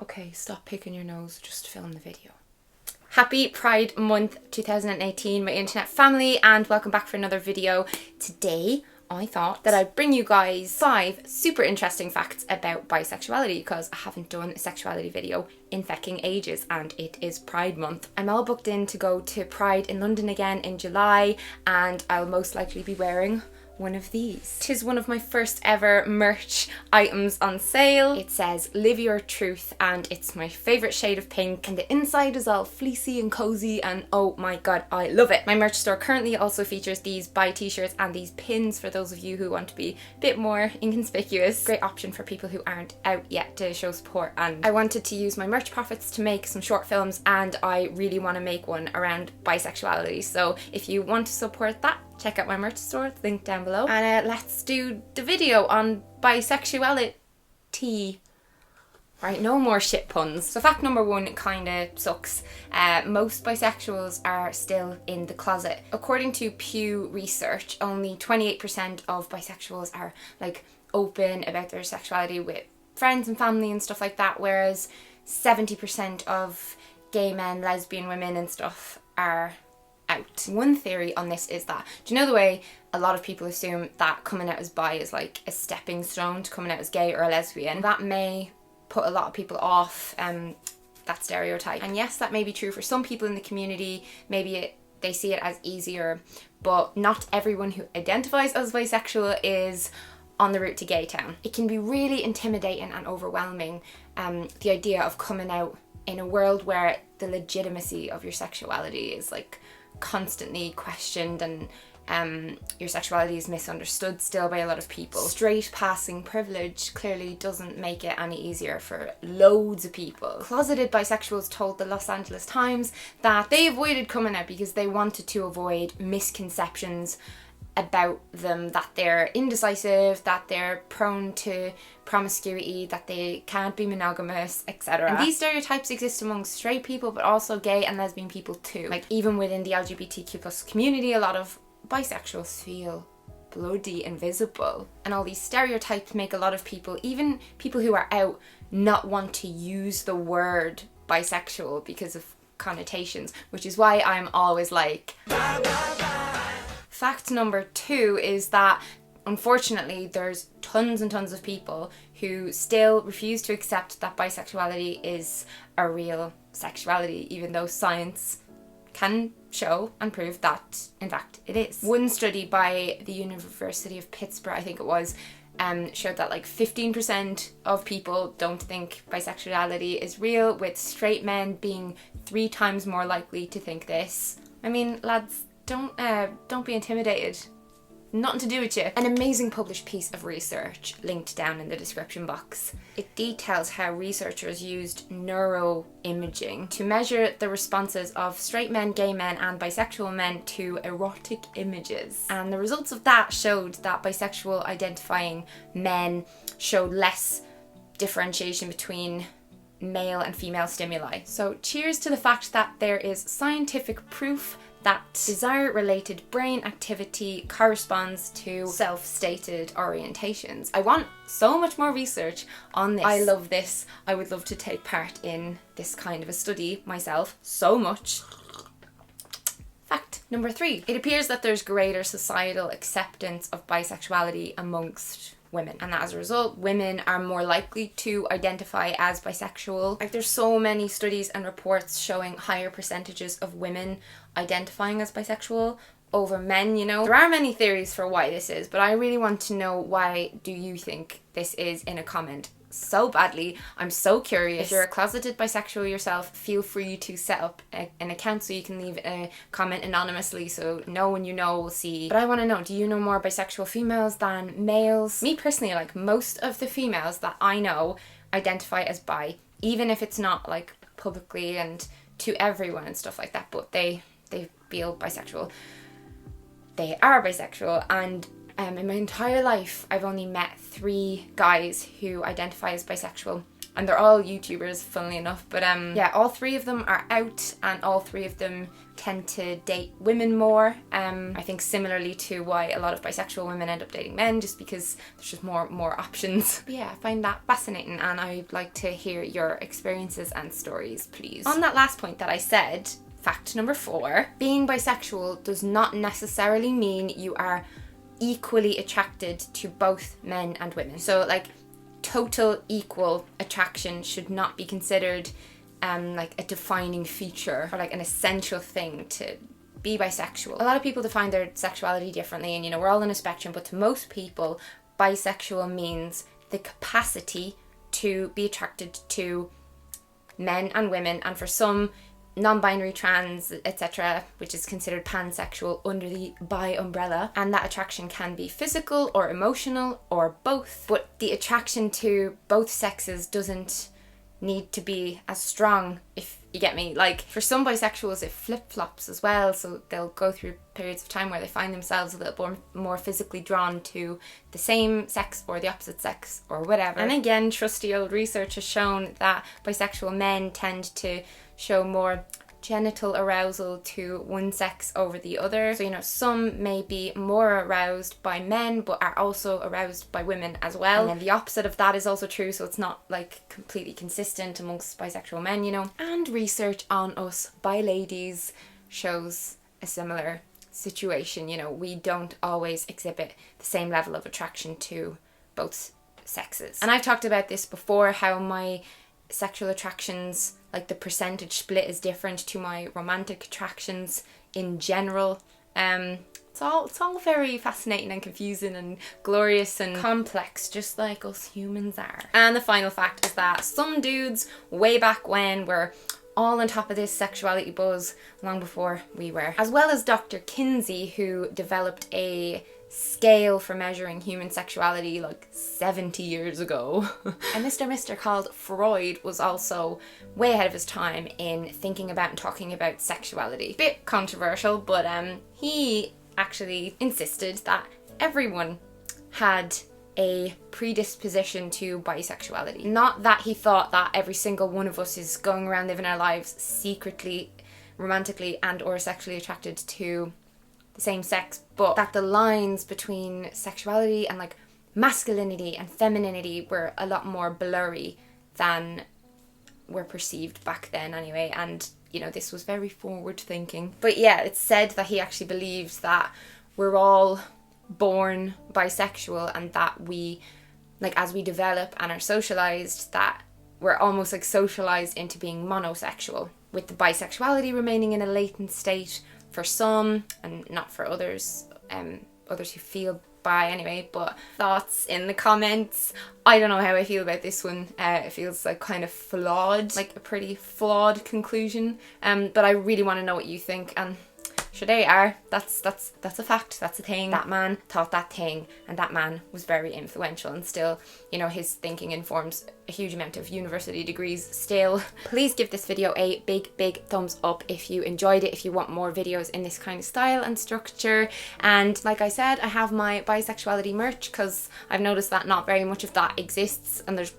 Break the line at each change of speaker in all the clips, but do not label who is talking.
Okay, stop picking your nose, just film the video. Happy Pride Month 2018, my internet family, and welcome back for another video. Today, I thought that I'd bring you guys 5 super interesting facts about bisexuality because I haven't done a sexuality video in fecking ages and it is Pride Month. I'm all booked in to go to Pride in London again in July and I'll most likely be wearing one of these. 'Tis one of my first ever merch items on sale. It says live your truth and it's my favourite shade of pink and the inside is all fleecy and cozy and oh my god, I love it. My merch store currently also features these bi t-shirts and these pins for those of you who want to be a bit more inconspicuous. Great option for people who aren't out yet to show support, and I wanted to use my merch profits to make some short films and I really want to make one around bisexuality, so if you want to support that, check out my merch store, link down below. And let's do the video on bisexuality. Right, no more shit puns. So fact number 1 kinda sucks. Most bisexuals are still in the closet. According to Pew Research, only 28% of bisexuals are like open about their sexuality with friends and family and stuff like that, whereas 70% of gay men, lesbian women and stuff are out. One theory on this is that, do you know the way a lot of people assume that coming out as bi is like a stepping stone to coming out as gay or a lesbian? That may put a lot of people off that stereotype. And yes, that may be true for some people in the community. Maybe they see it as easier, but not everyone who identifies as bisexual is on the route to gay town. It can be really intimidating and overwhelming, the idea of coming out in a world where the legitimacy of your sexuality is like constantly questioned and your sexuality is misunderstood still by a lot of people. Straight passing privilege clearly doesn't make it any easier for loads of people. Closeted bisexuals told the Los Angeles Times that they avoided coming out because they wanted to avoid misconceptions about them, that they're indecisive, that they're prone to promiscuity, that they can't be monogamous, etc. And these stereotypes exist among straight people but also gay and lesbian people too. Like even within the LGBTQ+ community, a lot of bisexuals feel bloody invisible. And all these stereotypes make a lot of people, even people who are out, not want to use the word bisexual because of connotations, which is why I'm always like... Fact number 2 is that unfortunately there's tons and tons of people who still refuse to accept that bisexuality is a real sexuality, even though science can show and prove that in fact it is. One study by the University of Pittsburgh, I think it was, showed that like 15% of people don't think bisexuality is real, with straight men being 3 times more likely to think this. I mean, lads, don't be intimidated. Nothing to do with you. An amazing published piece of research linked down in the description box. It details how researchers used neuroimaging to measure the responses of straight men, gay men and bisexual men to erotic images. And the results of that showed that bisexual identifying men showed less differentiation between male and female stimuli. So cheers to the fact that there is scientific proof that desire-related brain activity corresponds to self-stated orientations. I want so much more research on this. I love this. I would love to take part in this kind of a study myself so much. Fact number 3. It appears that there's greater societal acceptance of bisexuality amongst women, and that as a result women are more likely to identify as bisexual. Like there's so many studies and reports showing higher percentages of women identifying as bisexual over men, you know. There are many theories for why this is, but I really want to know, why do you think this is, in a comment so badly. I'm so curious. If you're a closeted bisexual yourself, feel free to set up an account so you can leave a comment anonymously so no one you know will see. But I want to know, do you know more bisexual females than males? Me personally, like most of the females that I know identify as bi, even if it's not like publicly and to everyone and stuff like that, but they feel bisexual. They are bisexual, and in my entire life I've only met 3 guys who identify as bisexual. and they're all YouTubers, funnily enough. But yeah, all 3 of them are out, and all 3 of them tend to date women more. I think similarly to why a lot of bisexual women end up dating men, just because there's just more options. But yeah, I find that fascinating, and I'd like to hear your experiences and stories, please. On that last point that I said, fact number 4, being bisexual does not necessarily mean you are equally attracted to both men and women. So like total equal attraction should not be considered like a defining feature or like an essential thing to be bisexual. A lot of people define their sexuality differently, and we're all on a spectrum, but to most people, bisexual means the capacity to be attracted to men and women, and for some, non-binary, trans, etc., which is considered pansexual under the bi umbrella, and that attraction can be physical or emotional or both, but the attraction to both sexes doesn't need to be as strong, if you get me. Like for some bisexuals it flip-flops as well, so they'll go through periods of time where they find themselves a little more physically drawn to the same sex or the opposite sex or whatever. And again, trusty old research has shown that bisexual men tend to show more genital arousal to one sex over the other. So some may be more aroused by men but are also aroused by women as well, and then the opposite of that is also true, so it's not like completely consistent amongst bisexual men. And research on us bi ladies shows a similar situation. We don't always exhibit the same level of attraction to both sexes, and I've talked about this before, how my sexual attractions, like the percentage split, is different to my romantic attractions in general. It's all very fascinating and confusing and glorious and complex, just like us humans are. And the final fact is that some dudes way back when were all on top of this sexuality buzz long before we were, as well as Dr. Kinsey, who developed a scale for measuring human sexuality like 70 years ago. And Mr. called Freud was also way ahead of his time in thinking about and talking about sexuality. Bit controversial, but he actually insisted that everyone had a predisposition to bisexuality. Not that he thought that every single one of us is going around living our lives secretly, romantically and or sexually attracted to the same sex, but that the lines between sexuality and like masculinity and femininity were a lot more blurry than were perceived back then anyway. And this was very forward thinking. But yeah, it's said that he actually believes that we're all born bisexual, and that we, like, as we develop and are socialized, that we're almost like socialized into being monosexual, with the bisexuality remaining in a latent state for some and not for others, others who feel bi anyway. But thoughts in the comments. I don't know how I feel about this one. It feels like kind of flawed, like a pretty flawed conclusion, but I really want to know what you think. And sure they are. That's a fact. That's a thing. That man thought that thing, and that man was very influential, and still, his thinking informs a huge amount of university degrees still. Please give this video a big thumbs up if you enjoyed it, if you want more videos in this kind of style and structure. And like I said, I have my bisexuality merch, because I've noticed that not very much of that exists, and there's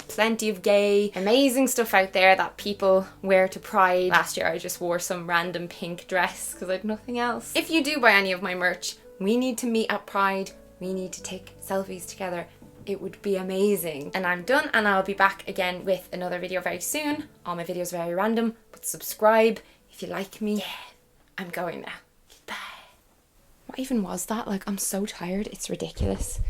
plenty of gay, amazing stuff out there that people wear to Pride. Last year I just wore some random pink dress because I had nothing else. If you do buy any of my merch, we need to meet at Pride. We need to take selfies together. It would be amazing. And I'm done, and I'll be back again with another video very soon. All my videos are very random, but subscribe if you like me. Yeah, I'm going now. Bye. What even was that? Like, I'm so tired. It's ridiculous.